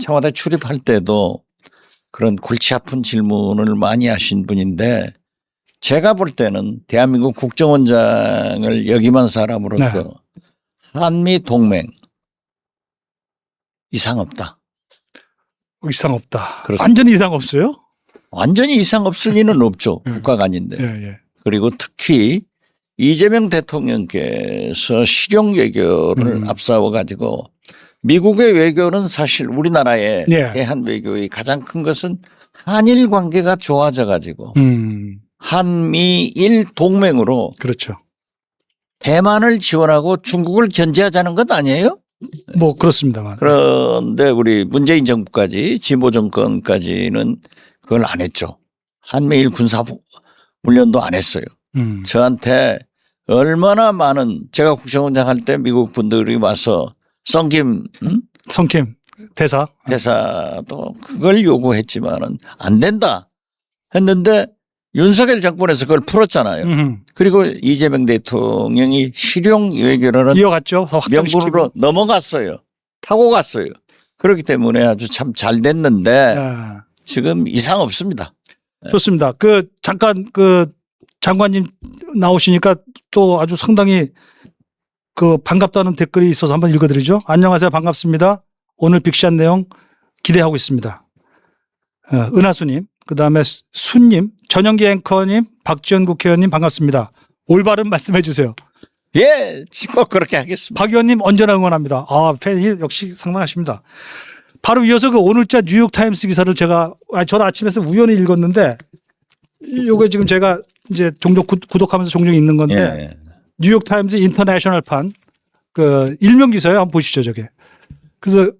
청와대 출입할 때도 그런 골치 아픈 질문을 많이 하신 분인데 제가 볼 때는 대한민국 국정원장을 역임한 사람으로서 네. 한미 동맹 이상 없다. 이상 없다. 그렇습니다. 완전히 이상 없어요? 완전히 이상 없을 리는 없죠. 국가가 아닌데. 예. 그리고 특히 이재명 대통령께서 실용 외교를 앞세워 가지고 미국의 외교는 사실 우리나라의 예. 대한 외교의 가장 큰 것은 한일 관계가 좋아져 가지고 한미일 동맹으로 그렇죠. 대만을 지원하고 중국을 견제하자는 것 아니에요? 뭐 그렇습니다만. 그런데 우리 문재인 정부까지 진보 정권까지는 그걸 안 했죠. 한미일 군사 훈련도 안 했어요. 저한테 얼마나 많은 제가 국정원장 할 때 미국 분들이 와서 성김 대사도 그걸 요구했지만은 안 된다 했는데 윤석열 정권에서 그걸 풀었잖아요. 그리고 이재명 대통령이 실용 외교라는 이어갔죠. 명분으로 넘어갔어요. 타고 갔어요. 그렇기 때문에 아주 참 잘 됐는데 지금 이상 없습니다. 좋습니다. 잠깐 장관님 나오시니까 또 아주 상당히 반갑다는 댓글이 있어서 한번 읽어드리죠. 안녕하세요. 반갑습니다. 오늘 빅샷 내용 기대하고 있습니다. 은하수님, 그 다음에 수님, 전영기 앵커님, 박지원 국회의원님 반갑습니다. 올바른 말씀해 주세요. 예, 꼭 그렇게 하겠습니다. 박 의원님 언제나 응원합니다. 팬이 역시 상당하십니다. 바로 이어서 오늘자 뉴욕타임스 기사를 저는 아침에서 우연히 읽었는데 요게 지금 제가 이제 종종 구독하면서 종종 읽는 건데 예. 뉴욕타임스 인터내셔널판 일면 기사예요. 한번 보시죠, 저게. 그래서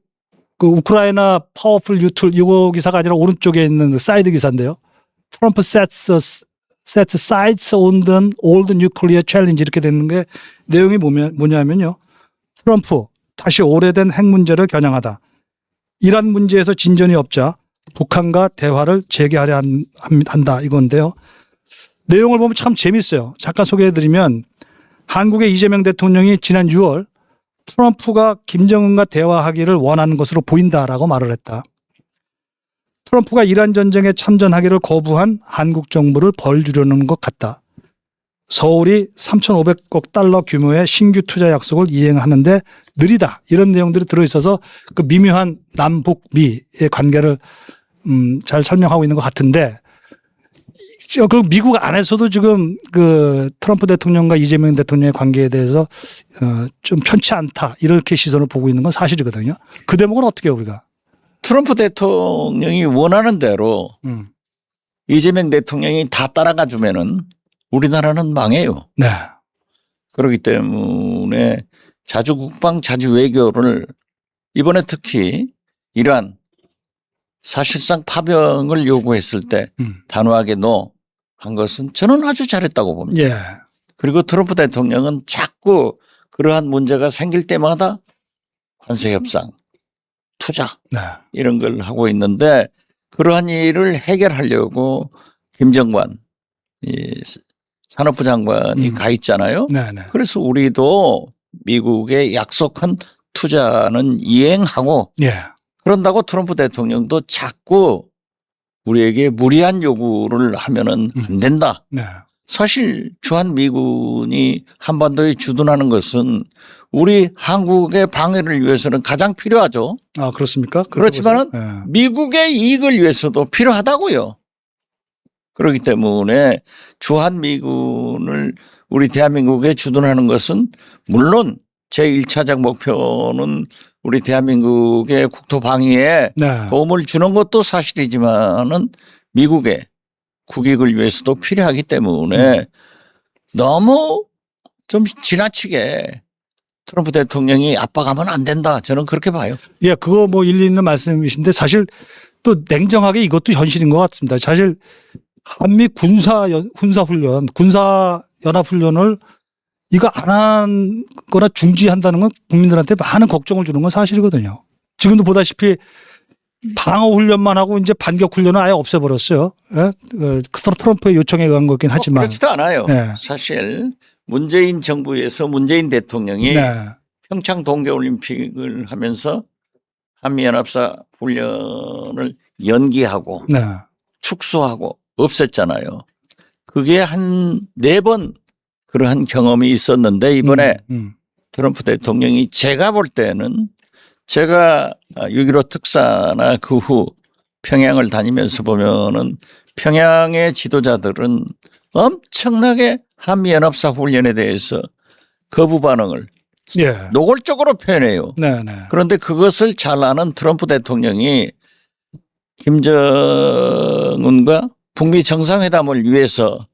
우크라이나 파워풀 유툴 이거 기사가 아니라 오른쪽에 있는 사이드 기사인데요. 트럼프 sets sights on the old nuclear challenge 이렇게 되는 게 내용이 뭐냐면요. 트럼프 다시 오래된 핵 문제를 겨냥하다. 이란 문제에서 진전이 없자 북한과 대화를 재개하려 한다 이건데요. 내용을 보면 참 재밌어요. 잠깐 소개해드리면 한국의 이재명 대통령이 지난 6월 트럼프가 김정은과 대화하기를 원하는 것으로 보인다라고 말을 했다. 트럼프가 이란 전쟁에 참전하기를 거부한 한국 정부를 벌 주려는 것 같다. 서울이 3,500억 달러 규모의 신규 투자 약속을 이행하는데 느리다. 이런 내용들이 들어있어서 미묘한 남북미의 관계를 잘 설명하고 있는 것 같은데 미국 안에서도 지금 트럼프 대통령과 이재명 대통령의 관계에 대해서 좀 편치 않다. 이렇게 시선을 보고 있는 건 사실이거든요. 그 대목은 어떻게 해요, 우리가? 트럼프 대통령이 원하는 대로 이재명 대통령이 다 따라가 주면은 우리나라는 망해요. 네. 그렇기 때문에 자주 국방, 자주 외교를 이번에 특히 이러한 사실상 파병을 요구했을 때 단호하게 한 것은 저는 아주 잘했다고 봅니다. 예. 그리고 트럼프 대통령은 자꾸 그러한 문제가 생길 때마다 관세 협상, 투자 네. 이런 걸 하고 있는데 그러한 일을 해결하려고 김정관 이 산업부 장관이 가 있잖아요. 네, 네. 그래서 우리도 미국의 약속한 투자는 이행하고 예. 그런다고 트럼프 대통령도 자꾸 우리에게 무리한 요구를 하면은 안 된다. 네. 사실 주한미군이 한반도에 주둔하는 것은 우리 한국의 방해를 위해서는 가장 필요하죠. 아, 그렇습니까? 그렇게 그렇지만은 보세요? 예. 미국의 이익을 위해서도 필요하다고요. 그렇기 때문에 주한미군을 우리 대한민국에 주둔하는 것은 물론 제1차적 목표는 우리 대한민국의 국토 방위에 네. 도움을 주는 것도 사실이지만은 미국의 국익을 위해서도 필요하기 때문에 너무 좀 지나치게 트럼프 대통령이 압박하면 안 된다. 저는 그렇게 봐요. 예, 그거 뭐 일리 있는 말씀이신데 사실 또 냉정하게 이것도 현실인 것 같습니다. 사실 한미 군사훈련, 군사연합훈련을 이거 안 한 거나 중지한다는 건 국민들한테 많은 걱정을 주는 건 사실이거든요. 지금도 보다시피 방어훈련만 하고 이제 반격훈련은 아예 없애버렸어요. 예? 트럼프의 요청에 의한 거긴 하지만. 그렇지도 않아요. 네. 사실 문재인 정부에서 문재인 대통령이 네. 평창 동계올림픽을 하면서 한미연합사 훈련을 연기하고 네. 축소하고 없앴잖아요. 그게 한 4번 그러한 경험이 있었는데 이번에 트럼프 대통령이 제가 볼 때는 제가 6.15 특사나 그 후 평양을 다니면서 보면은 평양의 지도자들은 엄청나게 한미연합사 훈련에 대해서 거부 반응을 예. 노골적으로 표현해요. 네, 네. 그런데 그것을 잘 아는 트럼프 대통령이 김정은과 북미 정상회담을 위해서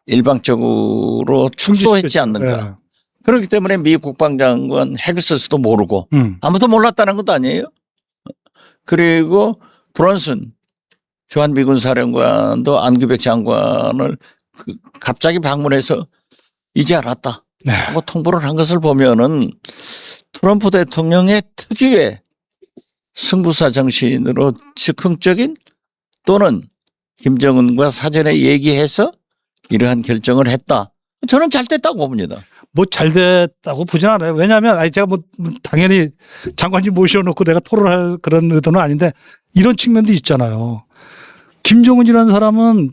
일방적으로 축소했지 않는가. 예. 그렇기 때문에 미 국방장관 헤그서스도 모르고 아무도 몰랐다는 것도 아니에요. 그리고 브론슨 주한미군 사령관도 안규백 장관을 갑자기 방문해서 이제 알았다 네. 하고 통보를 한 것을 보면은 트럼프 대통령의 특유의 승부사 정신으로 즉흥적인 또는 김정은과 사전에 얘기해서 이러한 결정을 했다. 저는 잘 됐다고 봅니다. 뭐 잘 됐다고 보진 않아요. 왜냐하면 아니 제가 뭐 당연히 장관님 모셔놓고 내가 토론할 그런 의도는 아닌데 이런 측면도 있잖아요. 김정은이라는 사람은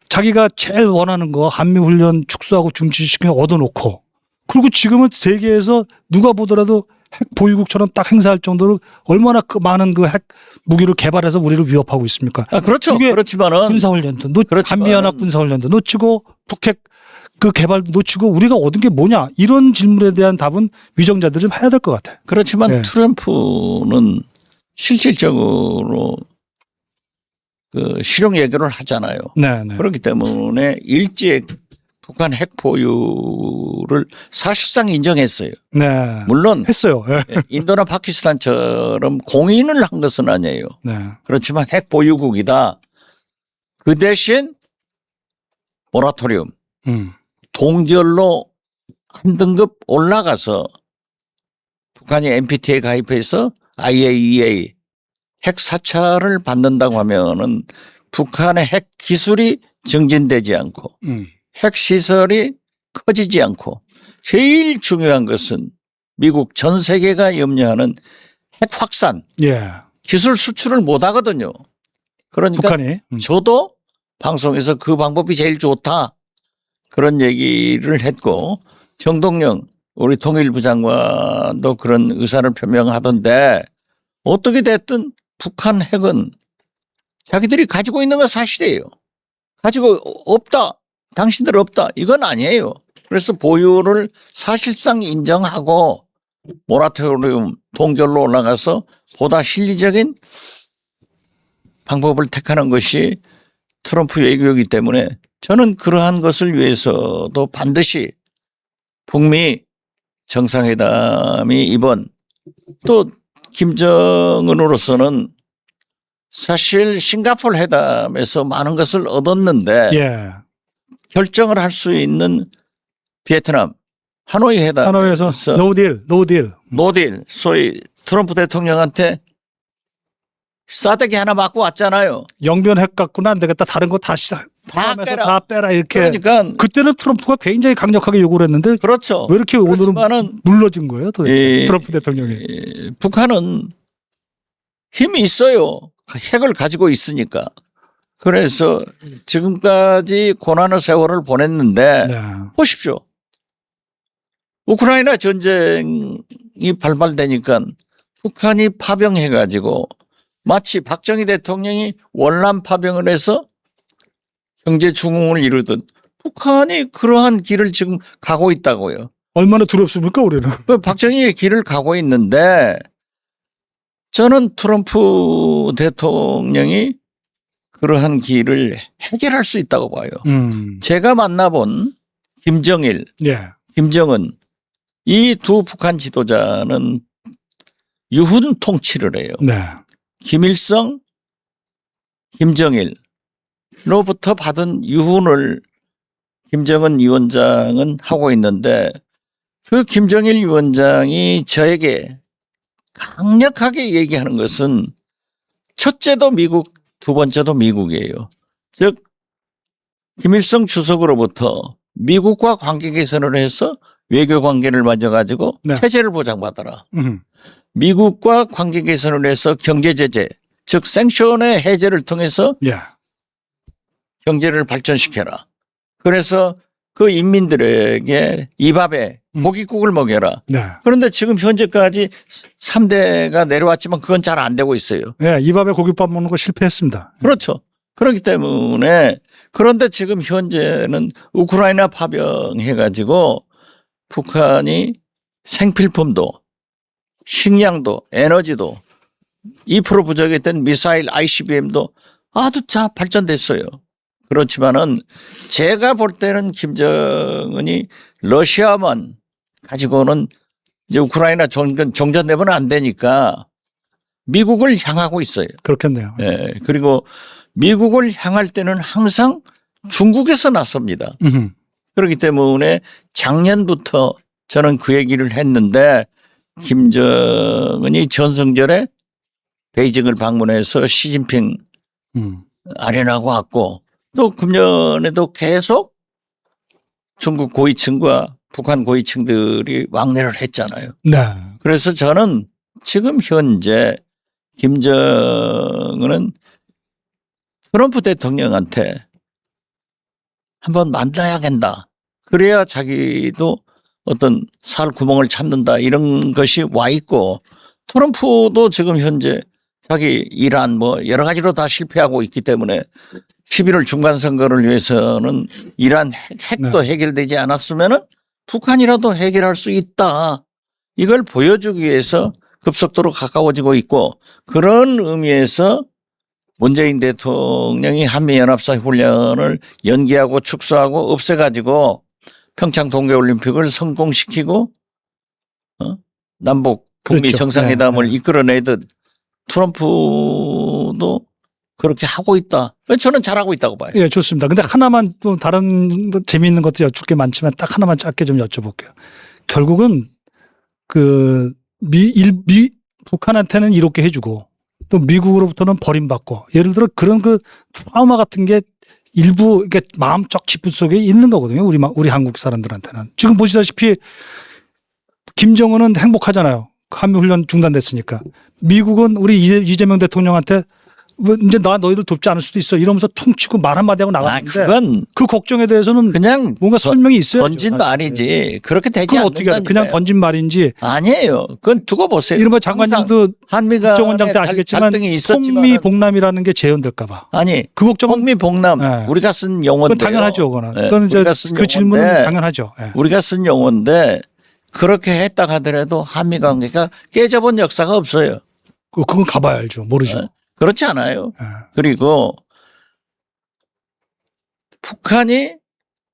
자기가 제일 원하는 거 한미훈련 축소하고 중지시키는 거 얻어놓고 그리고 지금은 세계에서 누가 보더라도 핵 보유국처럼 딱 행사할 정도로 얼마나 많은 그 핵 무기를 개발해서 우리를 위협하고 있습니까? 그렇죠. 그게 그렇지만은 군사훈련도 그렇지만은 한미연합 군사훈련도 놓치고 북핵 그 개발도 놓치고 우리가 얻은 게 뭐냐 이런 질문에 대한 답은 위정자들이 좀 해야 될 것 같아요. 그렇지만 네. 트럼프는 실질적으로 그 실용 얘기를 하잖아요. 네, 네. 그렇기 때문에 일제 북한 핵 보유를 사실상 인정했어요. 네. 물론 했어요. 네. 인도나 파키스탄처럼 공인을 한 것은 아니에요. 네. 그렇지만 핵 보유국이다. 그 대신 모라토리움 동결로 한 등급 올라가서 북한이 NPT에 가입해서 IAEA 핵 사찰을 받는다고 하면은 북한의 핵 기술이 증진되지 않고 핵 시설이 커지지 않고 제일 중요한 것은 미국 전 세계가 염려하는 핵 확산 예. 기술 수출을 못 하거든요. 그러니까 북한이. 저도 방송에서 그 방법이 제일 좋다. 그런 얘기를 했고 정동영 우리 통일부 장관도 그런 의사를 표명하던데 어떻게 됐든 북한 핵은 자기들이 가지고 있는 건 사실이에요. 가지고 없다. 당신들 없다. 이건 아니에요. 그래서 보유를 사실상 인정하고 모라토리움 동결로 올라가서 보다 실리적인 방법을 택하는 것이 트럼프 외교이기 때문에 저는 그러한 것을 위해서도 반드시 북미 정상회담이 이번 또 김정은으로서는 사실 싱가포르 회담에서 많은 것을 얻었는데 예. 결정을 할 수 있는 베트남 하노이 하노이에서 회담에서 노딜. 노딜 소위 트럼프 대통령한테 싸대기 하나 맞고 왔잖아요. 영변 핵 갖고는 안 되겠다. 다른 거 다시 포함해서 빼라. 다 빼라 이렇게. 그러니까 그때는 트럼프가 굉장히 강력하게 요구를 했는데 그렇죠. 왜 이렇게 오늘은 그렇지만은 물러진 거예요, 도대체 예. 트럼프 대통령이. 북한은 힘이 있어요. 핵을 가지고 있으니까. 그래서 지금까지 고난의 세월을 보냈는데 네. 보십시오. 우크라이나 전쟁이 발발되니까 북한이 파병해가지고 마치 박정희 대통령이 월남 파병을 해서 경제 중흥을 이루듯 북한이 그러한 길을 지금 가고 있다고요. 얼마나 두렵습니까, 우리는. 그 박정희의 길을 가고 있는데 저는 트럼프 대통령이 그러한 길을 해결할 수 있다고 봐요. 제가 만나본 김정일, 예. 김정은 이 두 북한 지도자는 유훈 통치를 해요. 네. 김일성, 김정일로부터 받은 유훈을 김정은 위원장은 하고 있는데 그 김정일 위원장이 저에게 강력하게 얘기하는 것은 첫째도 미국, 두 번째도 미국이에요. 즉 김일성 주석으로부터 미국과 관계 개선을 해서 외교 관계를 맺어가지고 네. 체제를 보장받아라. 음. 미국과 관계 개선을 해서 경제 제재, 즉 생션의 해제를 통해서 예. 경제를 발전시켜라. 그래서 그 인민들에게 이 밥에 고깃국을 먹여라. 네. 그런데 지금 현재까지 3대가 내려왔지만 그건 잘 안 되고 있어요. 예. 이 밥에 고깃밥 먹는 거 실패했습니다. 그렇죠. 그렇기 때문에 그런데 지금 현재는 우크라이나 파병해가지고 북한이 생필품도 식량도 에너지도 2% 부족했던 미사일 ICBM도 아주 잘 발전됐어요. 그렇지만은 제가 볼 때는 김정은이 러시아만 가지고는 이제 우크라이나 종전되면 안 되니까 미국을 향하고 있어요. 그렇겠네요. 예. 그리고 미국을 향할 때는 항상 중국에서 나섭니다. 그렇기 때문에 작년부터 저는 그 얘기를 했는데 김정은이 전승절에 베이징을 방문해서 시진핑 아련하고 왔고 또 금년에도 계속 중국 고위층과 북한 고위층들이 왕래를 했잖아요. 네. 그래서 저는 지금 현재 김정은은 트럼프 대통령한테 한번 만나야겠다. 그래야 자기도 어떤 살 구멍을 찾는다 이런 것이 와 있고 트럼프도 지금 현재 자기 이란 뭐 여러 가지로 다 실패하고 있기 때문에 11월 중간선거를 위해서는 이란 핵도 네. 해결되지 않았으면은 북한이라도 해결할 수 있다. 이걸 보여주기 위해서 급속도로 가까워지고 있고 그런 의미에서 문재인 대통령이 한미연합사 훈련을 연기하고 축소하고 없애가지고 평창 동계올림픽을 성공시키고 남북 북미 그렇죠. 정상회담을 네, 네. 이끌어내듯 트럼프도 그렇게 하고 있다. 저는 잘하고 있다고 봐요. 예, 좋습니다. 근데 하나만 또 다른 재미있는 것도 여쭙 게 많지만 딱 하나만 짧게 좀 여쭤볼게요. 결국은 그 북한한테는 이렇게 해주고 또 미국으로부터는 버림받고 예를 들어 그런 그 트라우마 같은 게 일부 이게 마음적 지푸 속에 있는 거거든요. 우리 한국 사람들한테는 지금 보시다시피 김정은은 행복하잖아요. 한미훈련 중단됐으니까. 미국은 우리 이재명 대통령한테 뭐 이제 나 너희들 돕지 않을 수도 있어 이러면서 퉁치고 말 한마디 하고 나갔는데 그건 그 걱정에 대해서는 그냥 뭔가 설명이 있어요. 던진 말이지 그렇게 되지 그건 어떻게 알아요? 않는다니까요. 그냥 던진 말인지 아니에요. 그건 두고 보세요. 이른바 장관님도 한미가 국정원장 때 아시겠지만 갈등이 있었지만 통미복남이라는 게 재현될까 봐. 아니 그 걱정은 통미복남 네. 우리가 쓴 용어인데 그건 당연하죠. 그거는. 네. 그건 이제 우리가 쓴 그 질문은 용어인데 당연하죠. 예. 우리가 쓴 용어인데 그렇게 했다 하더라도 한미 관계가 깨져본 역사가 없어요. 그건 가봐야 알죠. 모르죠. 네. 그렇지 않아요. 예. 그리고 북한이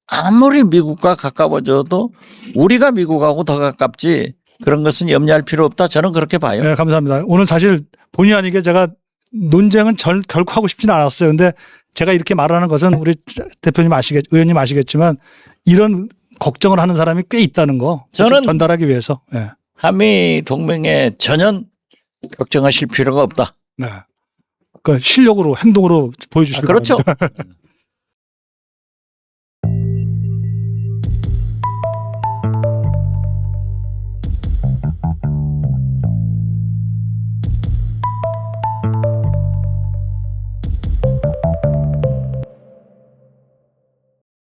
아무리 미국과 가까워져도 우리가 미국하고 더 가깝지 그런 것은 염려할 필요 없다. 저는 그렇게 봐요. 네, 감사합니다. 오늘 사실 본의 아니게 제가 논쟁은 결코 하고 싶지는 않았어요. 근데 제가 이렇게 말하는 것은 우리 대표님 의원님 아시겠지만 이런 걱정을 하는 사람이 꽤 있다는 거 저는 전달하기 위해서. 네. 한미 동맹에 전혀 걱정하실 필요가 없다. 네. 그 실력으로 행동으로 보여주시기 그렇죠. 바랍니다.